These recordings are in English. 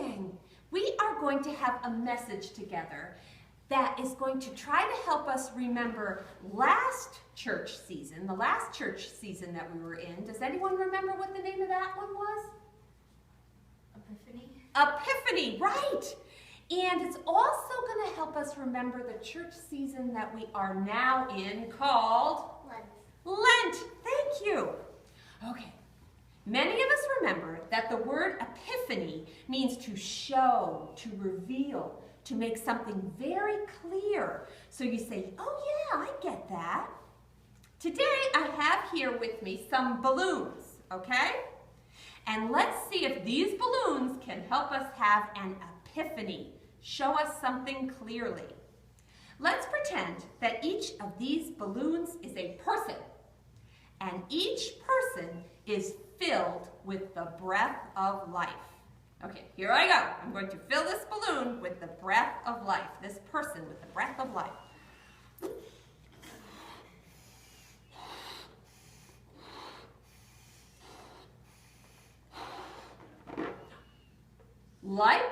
morning. We are going to have a message together that is going to try to help us remember last church season, the last church season that we were in. Does anyone remember what the name of that one was? Epiphany. Epiphany, right. And it's also going to help us remember the church season that we are now in called Lent. Lent. Thank you. Okay. Many of us remember that the word epiphany means to show, to reveal, to make something very clear. So you say, oh yeah, I get that. Today I have here with me some balloons, okay? And let's see if these balloons can help us have an epiphany, show us something clearly. Let's pretend that each of these balloons is a person, and each person is filled with the breath of life. Okay, here I go. I'm going to fill this balloon with the breath of life, this person with the breath of life. Like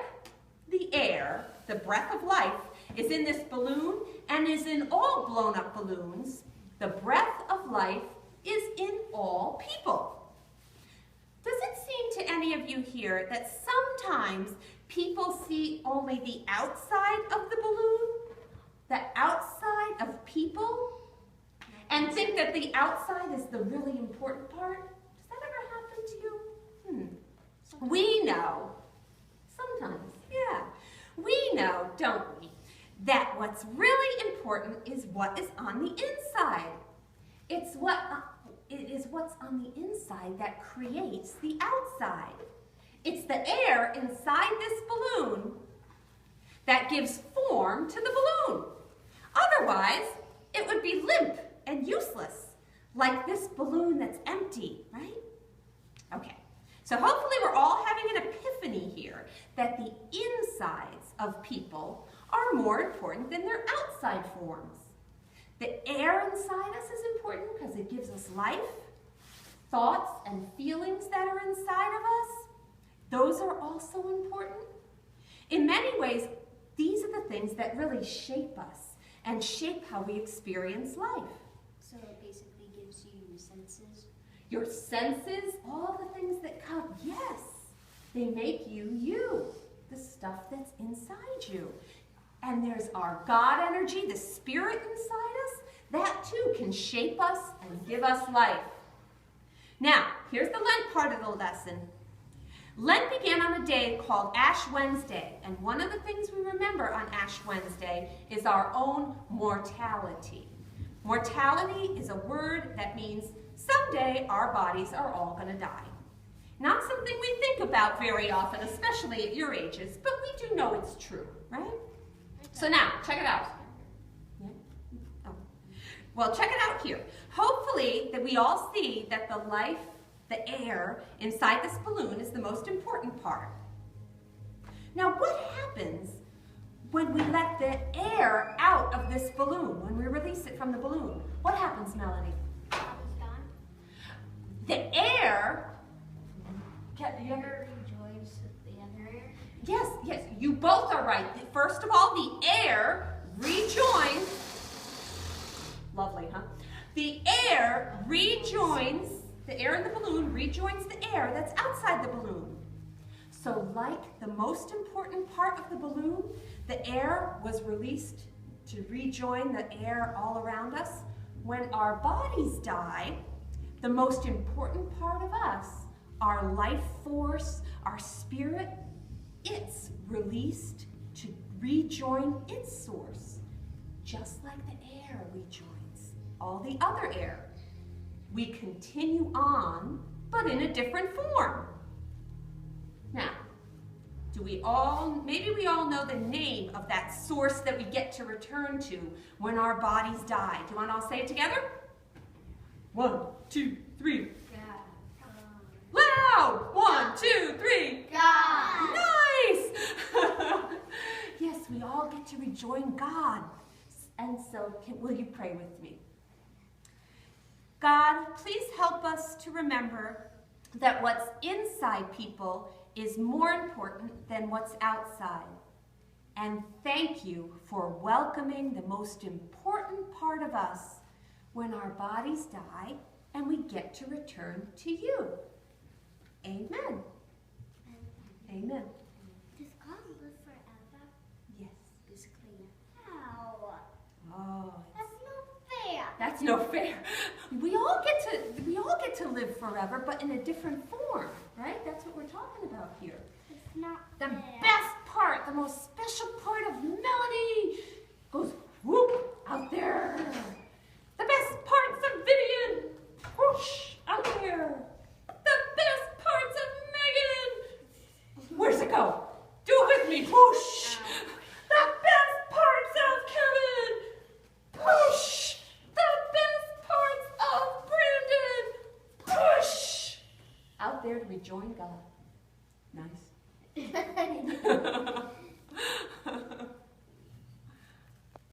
the air, the breath of life is in this balloon and is in all blown up balloons. The breath of life is in all people. Does it seem to any of you here that sometimes people see only the outside of the balloon, the outside of people, and think that the outside is the really important part? Does that ever happen to you? We know, sometimes, yeah, we know, don't we, that what's really important is what is on the inside. It is what's on the inside that creates the outside. It's the air inside this balloon that gives form to the balloon. Otherwise, it would be limp and useless, like this balloon that's empty, right? Okay, so hopefully we're all having an epiphany here that the insides of people are more important than their outside forms. The air inside us is important because it gives us life, thoughts and feelings that are inside of us. Those are also important. In many ways, these are the things that really shape us and shape how we experience life. So it basically gives you your senses? Your senses, all the things that come, yes, they make you you, the stuff that's inside you. And there's our God energy, the spirit inside us. That too can shape us and give us life. Now, here's the Lent part of the lesson. Lent began on a day called Ash Wednesday. And one of the things we remember on Ash Wednesday is our own mortality. Mortality is a word that means someday our bodies are all going to die. Not something we think about very often, especially at your ages, but we do know it's true, right? So now, check it out. Yeah? Oh. Well, check it out here. Hopefully that we all see that the life, the air inside this balloon is the most important part. Now, what happens when we let the air out of this balloon, when we release it from the balloon? What happens, Melody? It's gone. The air... The air rejoins the other air? Yes, you both are right. First of all, the air rejoins, lovely, huh? The air rejoins, the air in the balloon rejoins the air that's outside the balloon. So like the most important part of the balloon, the air was released to rejoin the air all around us. When our bodies die, the most important part of us, our life force, our spirit, it's released to rejoin its source, just like the air rejoins all the other air. We continue on, but in a different form. Now, maybe we all know the name of that source that we get to return to when our bodies die. Do you want to all say it together? 1, 2, 3. Loud! 1, 2, 3. God! Nice! Yes, we all get to rejoin God. And so, will you pray with me? God, please help us to remember that what's inside people is more important than what's outside. And thank you for welcoming the most important part of us when our bodies die and we get to return to you. Amen. Amen. Does God live forever? Yes. It's clear. How? Oh, That's not fair. that's no fair. We all get to live forever, but in a different form.